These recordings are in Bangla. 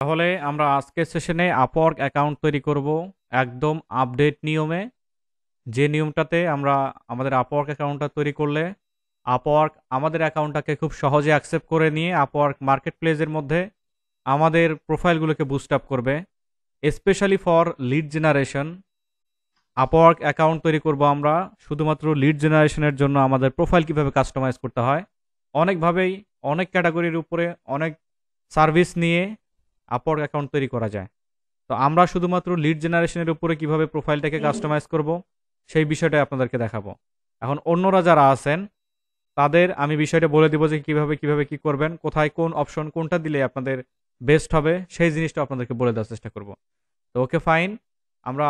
তাহলে আমরা আজকের সেশনে আপওয়ার্ক অ্যাকাউন্ট তৈরি করব একদম আপডেট নিয়মে। যে নিয়মটাতে আমরা আমাদের আপওয়ার্ক অ্যাকাউন্টটা তৈরি করলে আপওয়ার্ক আমাদের অ্যাকাউন্টটাকে খুব সহজে অ্যাকসেপ্ট করে নিয়ে আপওয়ার্ক মার্কেট প্লেসের মধ্যে আমাদের প্রোফাইলগুলোকে বুস্ট আপ করবে, specially for lead generation. Upwork account তৈরি করব আমরা শুধুমাত্র লিড জেনারেশনের জন্য। আমাদের প্রোফাইল কিভাবে কাস্টমাইজ করতে হয় অনেকভাবেই, অনেক ক্যাটাগরির উপরে অনেক সার্ভিস নিয়ে আপওয়ার্ক অ্যাকাউন্ট তৈরি করা যায়। তো আমরা শুধুমাত্র লিড জেনারেশনের উপরে কিভাবে প্রোফাইলটাকে কাস্টমাইজ করব সেই বিষয়টাই আপনাদেরকে দেখাবো। এখন অন্যরা যারা আছেন তাদের আমি বিষয়টা বলে দিব যে কিভাবে কি করবেন, কোথায় কোন অপশন কোনটা দিলে আপনাদের বেস্ট হবে সেই জিনিসটা আপনাদেরকে বলে দেওয়ার চেষ্টা করব। তো ওকে ফাইন, আমরা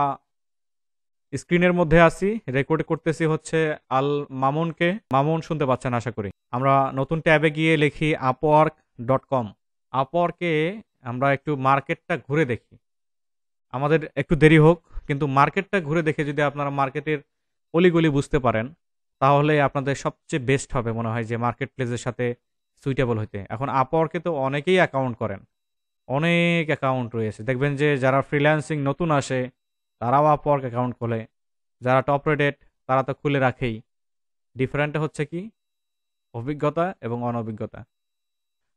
স্ক্রিনের মধ্যে আছি, রেকর্ড করতেছি হচ্ছে আল মামুনকে। মামুন শুনতে পাচ্ছেন আশা করি। আমরা নতুন ট্যাবে গিয়ে লিখি upwork.com। আপওয়ার্কে আমরা একটু মার্কেটটা ঘুরে দেখি। আমাদের একটু দেরি হোক, কিন্তু মার্কেটটা ঘুরে দেখে যদি আপনারা মার্কেটের অলিগলি বুঝতে পারেন তাহলে আপনাদের সবচেয়ে বেস্ট হবে মনে হয় যে মার্কেট প্লেসের সাথে সুইটেবল হইতে। এখন আপওয়ার্কে তো অনেকেই অ্যাকাউন্ট করেন, অনেক অ্যাকাউন্ট রয়েছে। দেখবেন যে যারা ফ্রিল্যান্সিং নতুন আসে তারাও আপওয়ার্ক অ্যাকাউন্ট খোলে, যারা টপ রেটেড তারা তো খুলে রাখেই। ডিফারেন্টটা হচ্ছে কি অভিজ্ঞতা এবং অনভিজ্ঞতা।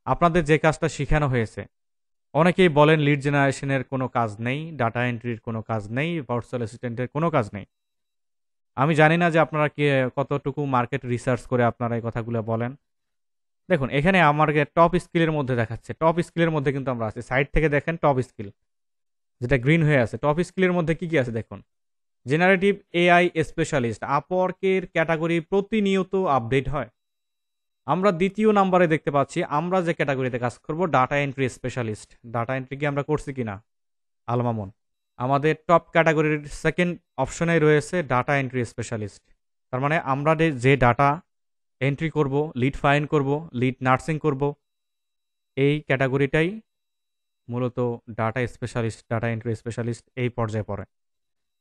আপনাদের যে কাজটা শেখানো হয়েছে, অনেকেই বলেন লিড জেনারেশনের কোনো কাজ নেই, ডাটা এন্ট্রির কোনো কাজ নেই, ভার্চুয়াল অ্যাসিস্ট্যান্টের কোনো কাজ নেই। আমি জানি না যে আপনারা কি কতটুকু মার্কেট রিসার্চ করে আপনারা এই কথাগুলো বলেন। দেখুন এখানে আমাকে টপ স্কিলের মধ্যে দেখাচ্ছে, টপ স্কিলের মধ্যে কিন্তু আমরা আছি। সাইড থেকে দেখেন টপ স্কিল যেটা গ্রিন হয়ে আছে, টপ স্কিলের মধ্যে কি কি আছে দেখুন। জেনারেটিভ এআই স্পেশালিস্ট, আপওয়ার্কের ক্যাটাগরি প্রতিনিয়ত আপডেট হয়। আমরা দ্বিতীয় নাম্বারে দেখতে পাচ্ছি আমরা যে ক্যাটাগরিতে কাজ করব data entry specialist. Data entry কি আমরা করছি কিনা আলমামুন? আমাদের টপ ক্যাটাগরির সেকেন্ড অপশনে রয়েছে ডাটা এন্ট্রি স্পেশালিস্ট। তার মানে আমরা যে ডাটা এন্ট্রি করব, লিড ফাইন করব, লিড নার্সিং করব, এই ক্যাটাগরিটাই মূলত data specialist, data entry specialist এই পর্যায়ে পড়ে।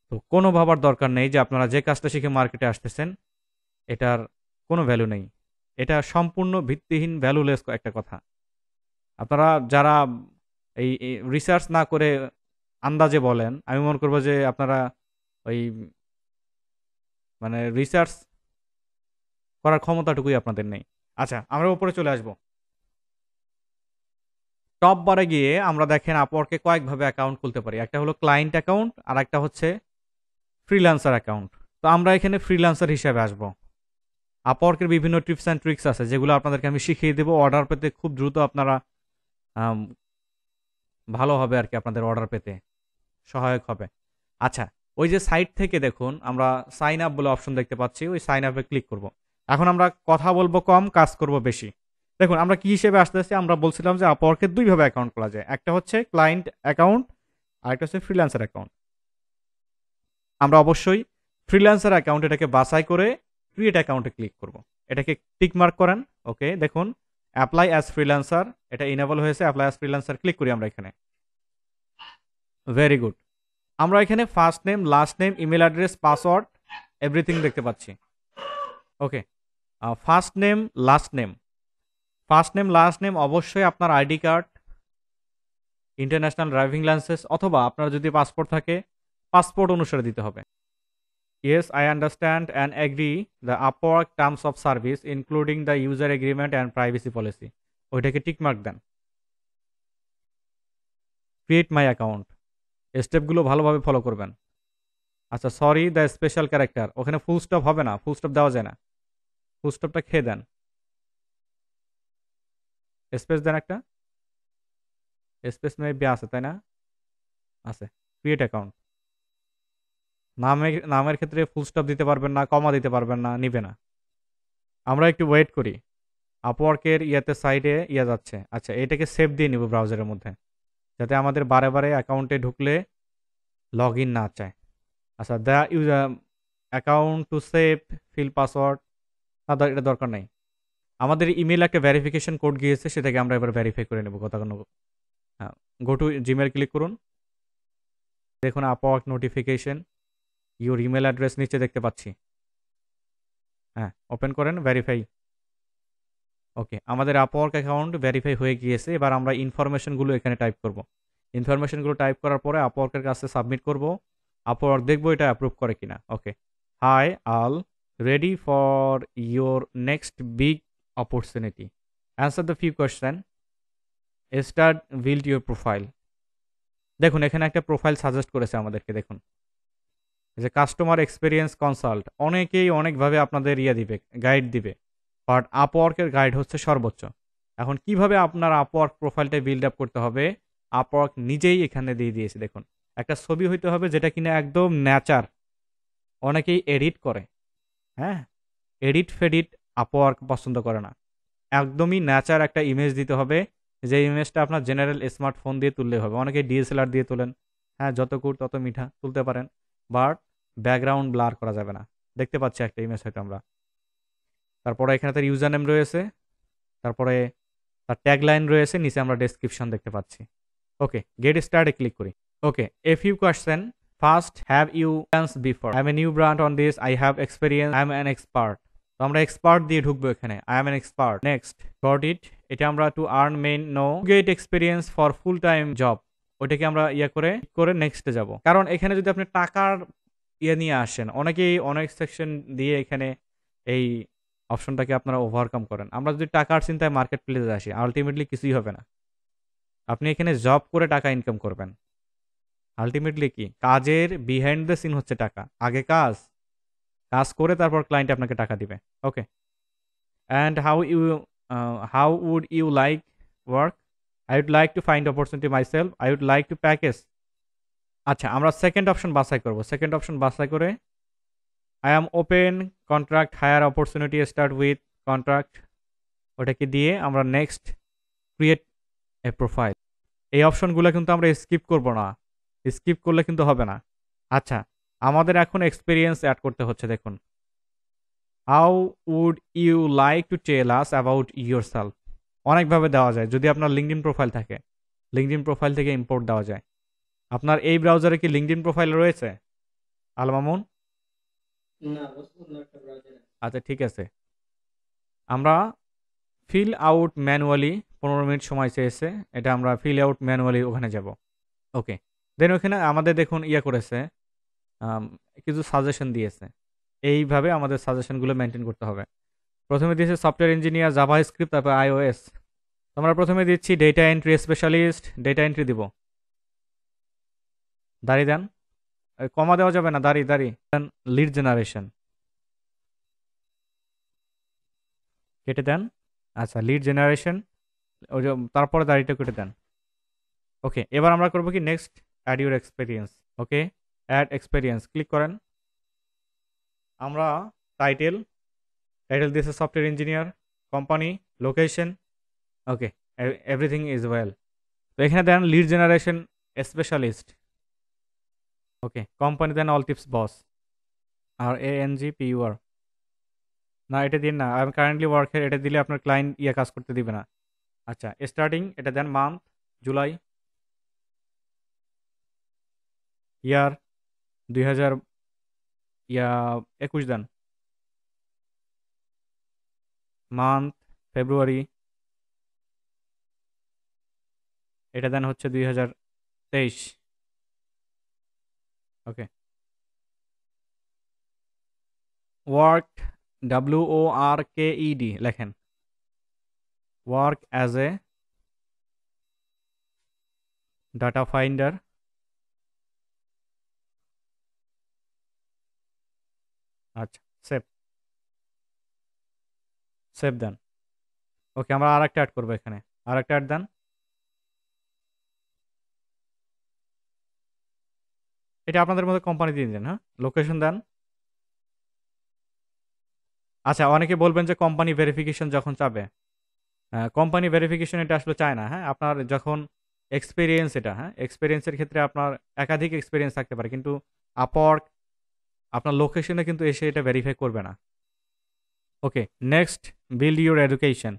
তো কোনো ভাবার দরকার নেই যে আপনারা যে কাজটা শিখে মার্কেটে আসতেছেন এটার কোনো ভ্যালু নেই। এটা সম্পূর্ণ ভিত্তিহীন, ভ্যালুলেস একটা কথা। আপনারা যারা এই রিসার্চ না করে আন্দাজে বলেন, আমি মনে করবো যে আপনারা ওই মানে রিসার্চ করার ক্ষমতাটুকুই আপনাদের নেই। আচ্ছা, আমরা উপরে চলে আসব। টপ বারে গিয়ে আমরা দেখেন আপওয়ার্কে কয়েকভাবে অ্যাকাউন্ট খুলতে পারি। একটা হলো ক্লায়েন্ট অ্যাকাউন্ট আর একটা হচ্ছে ফ্রিল্যান্সার অ্যাকাউন্ট। তো আমরা এখানে ফ্রিল্যান্সার হিসেবে আসব। আপওয়ার্কের বিভিন্ন টিপস অ্যান্ড ট্রিক্স আছে যেগুলো আপনাদেরকে আমি শিখিয়ে দেবো। অর্ডার পেতে খুব দ্রুত আপনারা আম, ভালো হবে আর কি, আপনাদের অর্ডার পেতে সহায়ক হবে। আচ্ছা, ওই যে সাইট থেকে দেখুন আমরা সাইন আপ বলে অপশন দেখতে পাচ্ছি, ওই সাইন আপে ক্লিক করব। এখন আমরা কথা বলবো কম, কাজ করব বেশি। দেখুন আমরা কি হিসেবে আসতেছি, আমরা বলছিলাম যে আপওয়ার্কে দুইভাবে অ্যাকাউন্ট খোলা যায়, একটা হচ্ছে ক্লায়েন্ট অ্যাকাউন্ট আর একটা হচ্ছে ফ্রিল্যান্সার অ্যাকাউন্ট। আমরা অবশ্যই ফ্রিল্যান্সার অ্যাকাউন্ট এটাকে বাছাই করে ক্রিয়েট অ্যাকাউন্টে ক্লিক করব। এটাকে টিক মার্ক করেন। ওকে, দেখুন অ্যাপ্লাই অ্যাজ ফ্রিল্যান্সার এটা ইনেবল হয়েছে। অ্যাপ্লাই অ্যাজ ফ্রিল্যান্সার ক্লিক করি আমরা এখানে। Very good. আমরা এখানে first name, last name, email address, password everything দেখতে পাচ্ছি। Okay, first name last name, first name last name অবশ্যই আপনার ID card, international driving licence অথবা আপনার যদি পাসপোর্ট থাকে পাসপোর্ট অনুসারে দিতে হবে। Yes I understand and agree the Upwork terms of service including the user agreement and privacy policy. ওইটাকে টিক মার্ক দেন। ক্রিয়েট মাই অ্যাকাউন্ট, স্টেপগুলো ভালোভাবে ফলো করবেন। আচ্ছা, সরি দ্য স্পেশাল ক্যারেক্টার, ওখানে ফুল স্টপ হবে না, ফুল স্টপ দেওয়া যায় না, ফুল স্টপটা খেয়ে দেন, স্পেস দেন একটা, স্পেস মেবি আছে তাই না? আছে। ক্রিয়েট অ্যাকাউন্ট, নামের ক্ষেত্রে ফুল স্টপ দিতে পারবেন না, কমা দিতে পারবেন না, নিবে না। আমরা একটু ওয়েট করি, আপওয়ার্কের ইয়াতে সাইডে ইয়া যাচ্ছে। আচ্ছা, এটাকে সেভ দিয়ে নিব ব্রাউজারের মধ্যে যাতে আমাদের বারে বারে অ্যাকাউন্টে ঢুকলে লগ ইন না চায়। আচ্ছা, the user account to save fill password, না এটা দরকার নেই। আমাদের ইমেল একটা ভেরিফিকেশন কোড গিয়েছে, সেটাকে আমরা এবার ভেরিফাই করে নেব কথা কোনো। হ্যাঁ, গো টু জিমেল ক্লিক করুন। দেখুন Upwork notification, your email address নিচে দেখতে পাচ্ছি। হ্যাঁ, ওপেন করেন, ভেরিফাই। ওকে, আমাদের আপওয়ার্ক অ্যাকাউন্ট ভেরিফাই হয়ে গিয়েছে। এবার আমরা ইনফরমেশনগুলো এখানে টাইপ করব। ইনফরমেশনগুলো টাইপ করার পরে আপওয়ার্কের কাছে সাবমিট করব। আপওয়ার্ক দেখবো এটা অ্যাপ্রুভ করে কিনা। Okay, hi Al, ready for your next big opportunity, answer the few question, start build your profile. দেখুন এখানে একটা প্রোফাইল সাজেস্ট করেছে আমাদেরকে। দেখুন যে কাস্টমার এক্সপিরিয়েন্স কনসাল্ট, অনেকেই অনেকভাবে আপনাদের দিবে, গাইড দিবে, বাট আপওয়ার্কের গাইড হচ্ছে সর্বোচ্চ। এখন কিভাবে আপনার আপওয়ার্ক প্রোফাইলটা বিল্ড আপ করতে হবে, আপওয়ার্ক নিজেই এখানে দিয়ে দিয়েছে। দেখুন একটা ছবি হইতে হবে যেটা কিনা একদম ন্যাচার, অনেকেই এডিট করে, হ্যাঁ, এডিট ফেডিট আপওয়ার্ক পছন্দ করে না। একদমই ন্যাচার একটা ইমেজ দিতে হবে, যে ইমেজটা আপনার জেনারেল স্মার্টফোন দিয়ে তুললে হবে। অনেকে ডিএসএলআর দিয়ে তোলেন, হ্যাঁ, যত কুট তত মিঠা তুলতে পারেন, বাট ব্যাকগ্রাউন্ড ব্লার করা যাবে না। দেখতে পাচ্ছি একটা ইমেজ হয়তো আমরা। তারপরে এখানে তার ইউজার নেম রয়েছে, তারপরে তার ট্যাগলাইন রয়েছে, নিচে আমরা ডেসক্রিপশন দেখতে পাচ্ছি। ওকে, গেট স্টার্টে ক্লিক করি। Okay, a few question, first, have you done before, I am a new brand on this, I have experience, I am an expert. তো আমরা এক্সপার্ট দিয়ে ঢুকবো এখানে, I am an expert. Next, got it, এটা আমরা to earn main no, get experience for full time job, ওইটাকে আমরা করে নেক্সটে যাব। কারণ এখানে যদি আপনি টাকার নিয়ে আসেন, অনেকেই অনেক সেকশন দিয়ে এখানে এই অপশনটাকে আপনারা ওভারকাম করেন। আমরা যদি টাকার চিন্তায় মার্কেট প্লেসে আসি, আলটিমেটলি কিছুই হবে না। আপনি এখানে জব করে টাকা ইনকাম করবেন। আলটিমেটলি কি, কাজের বিহাইন্ড দ্য সিন হচ্ছে টাকা। আগে কাজ কাজ করে তারপর ক্লায়েন্ট আপনাকে টাকা দিবে। Okay, and how would you like work, I would like to find opportunity myself, I would like to package. আচ্ছা, আমরা সেকেন্ড অপশন বাছাই করব। সেকেন্ড অপশন বাছাই করে I am open contract hire opportunity start with contract, ওটাকে দিয়ে আমরা নেক্সট ক্রিয়েট এ প্রোফাইল। এই অপশনগুলো কিন্তু আমরা স্কিপ করব না, স্কিপ করলে কিন্তু হবে না। আচ্ছা, আমাদের এখন এক্সপিরিয়েন্স অ্যাড করতে হচ্ছে। দেখুন, how would you like to tell us about yourself, অনেকভাবে দেওয়া যায়। যদি আপনার লিঙ্কডইন প্রোফাইল থাকে, লিঙ্কডইন প্রোফাইল থেকে ইম্পোর্ট দেওয়া যায়। আপনার এই ব্রাউজারে কি লিঙ্কডইন প্রোফাইল রয়েছে আল মামুন? আচ্ছা ঠিক আছে, আমরা ফিল আউট ম্যানুয়ালি 15 মিনিট সময় চেয়েছে, এটা আমরা ফিল আউট ম্যানুয়ালি ওখানে যাব। ওকে, দেন ওখানে আমাদের দেখুন করেছে, কিছু সাজেশন দিয়েছে। এইভাবে আমাদের সাজেশনগুলো মেনটেন করতে হবে। প্রথমে দিয়েছে সফটওয়্যার ইঞ্জিনিয়ার, জাভা স্ক্রিপ্ট, তারপর iOS। আমরা প্রথমে দিচ্ছি data entry specialist, data entry দিব। দাঁড়ি দেন, কমা দেওয়া যাবে না, দাঁড়ি দেন। লিড জেনারেশন কেটে দেন। আচ্ছা, লিড জেনারেশন, ওই যে তারপরে দাঁড়িটা কেটে দেন। ওকে, এবার আমরা করবো কি, next add your experience. Okay, add experience click করেন। আমরা টাইটেল দিয়েছে software engineer, company, location, okay, everything is well. তো এখানে then lead generation specialist. Okay, company then all tips boss, আর ANGPUR, না এটা দিন না, আমি কারেন্টলি ওয়ার্কের, এটা দিলে আপনার ক্লায়েন্ট কাজ করতে দিবে না। আচ্ছা, স্টার্টিং এটা দেন মান্থ, জুলাই, ইয়ার 2021 দেন, মান্থ ফেব্রুয়ারি, এটা দেন হচ্ছে 2023। ওকে, ওয়ার্ক, WORKED লেখেন, work as a data finder. আচ্ছা, সেভ সেভ দেন। ওকে, আমরা আরেকটা অ্যাড করবো এখানে, আরেকটা অ্যাড দেন। এটা আপনাদের মধ্যে কোম্পানি দিয়ে দেন, হ্যাঁ, লোকেশন দেন। আচ্ছা, অনেকে বলবেন যে কোম্পানি ভেরিফিকেশন যখন চাবে, কোম্পানি ভেরিফিকেশন এটা আসলে চায় না। হ্যাঁ, আপনার যখন এক্সপিরিয়েন্স, এটা হ্যাঁ, এক্সপিরিয়েন্সের ক্ষেত্রে আপনার একাধিক এক্সপিরিয়েন্স থাকতে পারে, কিন্তু আপওয়ার্ক আপনার লোকেশনে কিন্তু এসে এটা ভেরিফাই করবে না। Okay, next, build your education,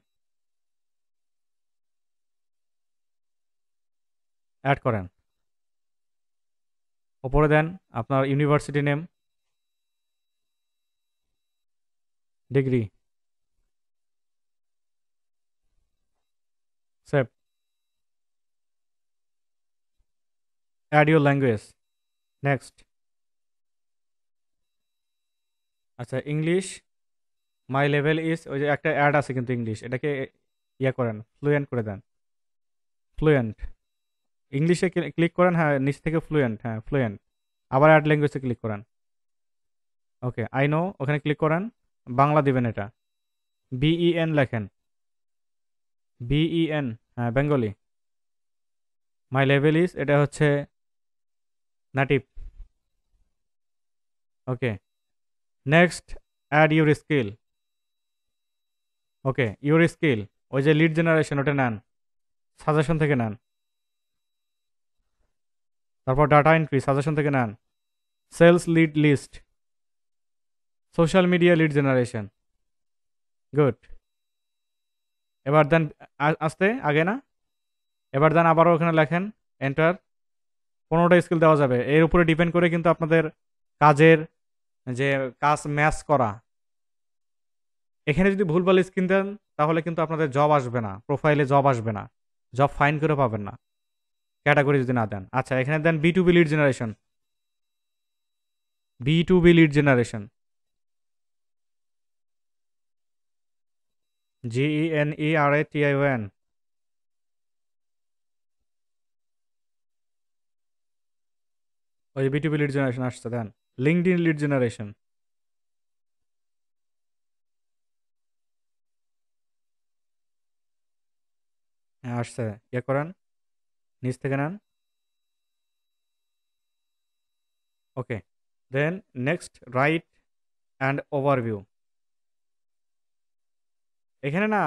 add করেন। ওপরে দেন আপনার university name, degree, add your language. Next. আচ্ছা, ইংলিশ মাই লেভেল ইজ, ওই যে একটা অ্যাড আছে কিন্তু ইংলিশ, এটাকে ইয়ে করেন, ফ্লুয়েন্ট করে দেন। ফ্লুয়েন্ট, ইংলিশে ক্লিক করেন, হ্যাঁ নিচ থেকে ফ্লুয়েন্ট, হ্যাঁ ফ্লুয়েন্ট। আবার অ্যাড ল্যাঙ্গুয়েজে ক্লিক করেন। ওকে, আই নো, ওখানে ক্লিক করেন, বাংলা দিবেন এটা, বিইএন লেখেন, বিইএন, হ্যাঁ বেঙ্গলি। মাই লেভেল ইজ, এটা হচ্ছে native. Okay, next, add your skill. Okay, your skill, ওই যে লিড জেনারেশন, ওটা নেন, সাজেশন থেকে নেন। তারপর ডাটা এন্ট্রি, সাজেশন থেকে নেন। Sales lead list, social media lead generation, good. এবার দেন, আসতে আগে না, এবার দেন আবারও ওখানে লেখেন এন্টার। 15টা স্কিল দেওয়া যাবে, এর উপরে ডিপেন্ড করে কিন্তু আপনাদের কাজের যে কাজ ম্যাচ করা। এখানে যদি ভুলভাল স্কিল দেন তাহলে কিন্তু আপনাদের জব আসবে না, প্রোফাইলে জব আসবে না, জব ফাইন করে পাবেন না, ক্যাটাগরি যদি না দেন। আচ্ছা, এখানে দেন B2B lead generation, B2B lead generation, GENERATION। ওই B2B লিড জেনারেশন আসছে, দেন লিঙ্কডইন লিড জেনারেশন, হ্যাঁ আসছে, ইয়ে করেন, নিচ থেকে নেন। Okay, then next, write and overview. এখানে না,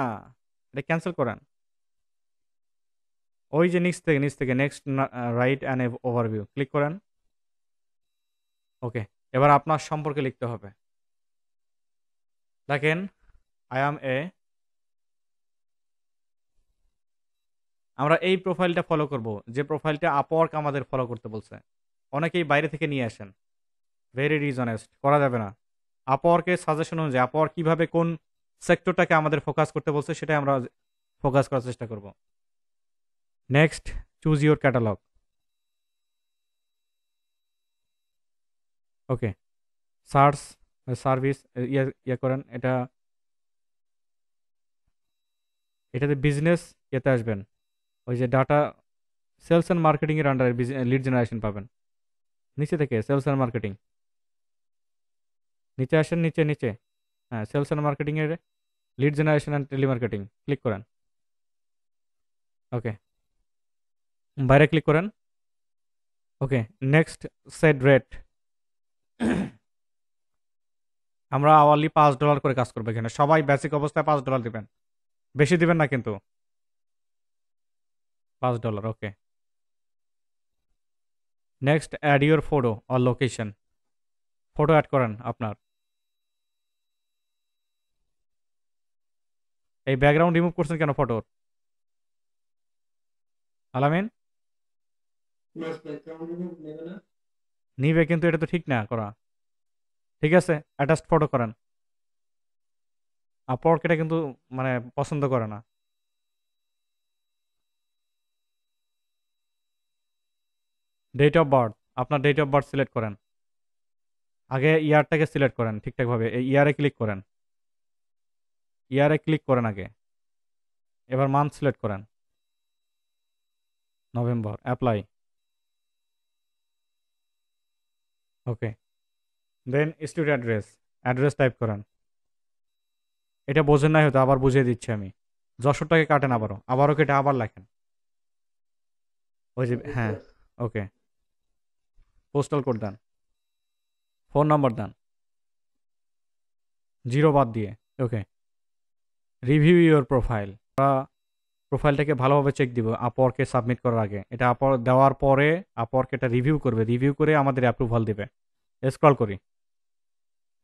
এটা ক্যান্সেল করেন, ওই যে নিচ থেকে next, write and overview click করেন। ওকে, এবার আপনার সম্পর্কে লিখতে হবে। দেখেন, আই অ্যাম এ, আমরা এই প্রোফাইলটা ফলো করব, যে প্রোফাইলটা আপওয়ার্ক আমাদের ফলো করতে বলছে। অনেকেই বাইরে থেকে নিয়ে আসেন, ভেরি ডিসঅনেস্ট, করা যাবে না। আপওয়ার্কের সাজেশন অনুযায়ী আপওয়ার্ক কিভাবে কোন সেক্টরটাকে আমাদের ফোকাস করতে বলছে সেটাই আমরা ফোকাস করার চেষ্টা করব। Next, choose your catalogue. Okay, search service, ইয়ে করেন, এটাতে বিজনেস ইয়েতে আসবেন, ওই যে ডাটা, সেলস অ্যান্ড মার্কেটিং এর আন্ডারে লিড জেনারেশন পাবেন। নিচে থেকে সেলস অ্যান্ড মার্কেটিং, নিচে আসেন, নিচে নিচে, হ্যাঁ সেলস অ্যান্ড মার্কেটিং এর lead generation and telemarketing click করেন। ওকে, বাইরে ক্লিক করেন। ওকে, নেক্সট, সেট রেট। আমরা আওয়ারলি $5 করে কাজ করবো এখানে, সবাই বেসিক অবস্থায় $5 দিবেন, বেশি দিবেন না কিন্তু, $5। Okay, next, add your photo or location. Photo add করেন আপনার। এই ব্যাকগ্রাউন্ড রিমুভ করছেন কেন ফটোর, আলামিন? নিবে, কিন্তু এটা তো ঠিক না করা। ঠিক আছে, অ্যাটাচড ফটো করেন। আপওয়ার্ক এটা কিন্তু মানে পছন্দ করে না। ডেট অফ বার্থ, আপনার ডেট অফ বার্থ সিলেক্ট করেন। আগে ইয়ারটাকে সিলেক্ট করেন ঠিকঠাকভাবে, এই ইয়ারে ক্লিক করেন, ইয়ারে ক্লিক করেন আগে। এবার মান্থ সিলেক্ট করেন, নভেম্বর, অ্যাপ্লাই। ওকে, দেন স্ট্রিট অ্যাড্রেস, অ্যাড্রেস টাইপ করেন। এটা বোঝেন নাই হয়তো, আবার বুঝিয়ে দিচ্ছি আমি। যশোরটাকে কাটেন, আবারও কেটে আবার লেখেন, ওই যে হ্যাঁ। ওকে, পোস্টাল কোড দেন, ফোন নাম্বার দেন, 0 বাদ দিয়ে। ওকে, রিভিউ ইউর প্রোফাইল। আমরা প্রোফাইলটাকে ভালোভাবে চেক দিব আপওয়ার্কে সাবমিট করার আগে। এটা আপওয়ার্ক দেওয়ার পরে আপওয়ার্ক এটা রিভিউ করবে, রিভিউ করে আমাদের অ্যাপ্রুভাল দিবে। স্ক্রল করি,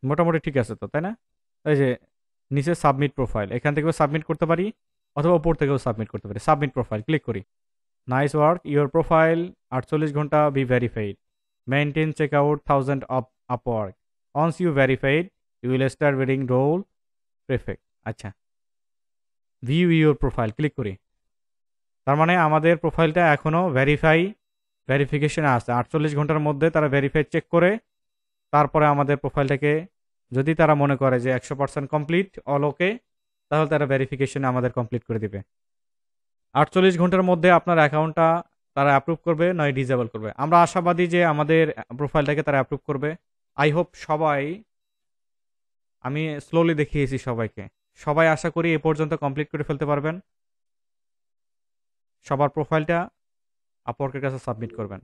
মোটামুটি ঠিক আছে তো, তাই না? এই যে নিচে সাবমিট প্রোফাইল, এখান থেকেও সাবমিট করতে পারি অথবা উপর থেকেও সাবমিট করতে পারি। সাবমিট প্রোফাইল ক্লিক করি। নাইস ওয়ার্ক, ইউর প্রোফাইল 48 ঘন্টা be verified, maintain check out 1000 of Upwork, once you verified you will start wedding role prefect. আচ্ছা, ভিউ ইউর প্রোফাইল ক্লিক করি। তার মানে আমাদের প্রোফাইলটা এখনও ভেরিফাই ভেরিফিকেশনে আসছে 48 ঘন্টার মধ্যে তারা ভেরিফাই চেক করে তারপরে আমাদের প্রোফাইলটাকে যদি তারা মনে করে যে 100% কমপ্লিট অল ওকে, তাহলে তারা ভেরিফিকেশনে আমাদের কমপ্লিট করে দিবে। 48 ঘন্টার মধ্যে আপনার অ্যাকাউন্টটা তারা অ্যাপ্রুভ করবে নয় ডিসেবল করবে। আমরা আশাবাদী যে আমাদের প্রোফাইলটাকে তারা অ্যাপ্রুভ করবে। আই হোপ সবাই, আমি স্লোলি দেখিয়েছি সবাইকে, সবাই আশা করি এ পর্যন্ত কমপ্লিট করে ফেলতে পারবেন। সবার প্রোফাইলটা আপওয়ার্কের কাছে সাবমিট করবেন।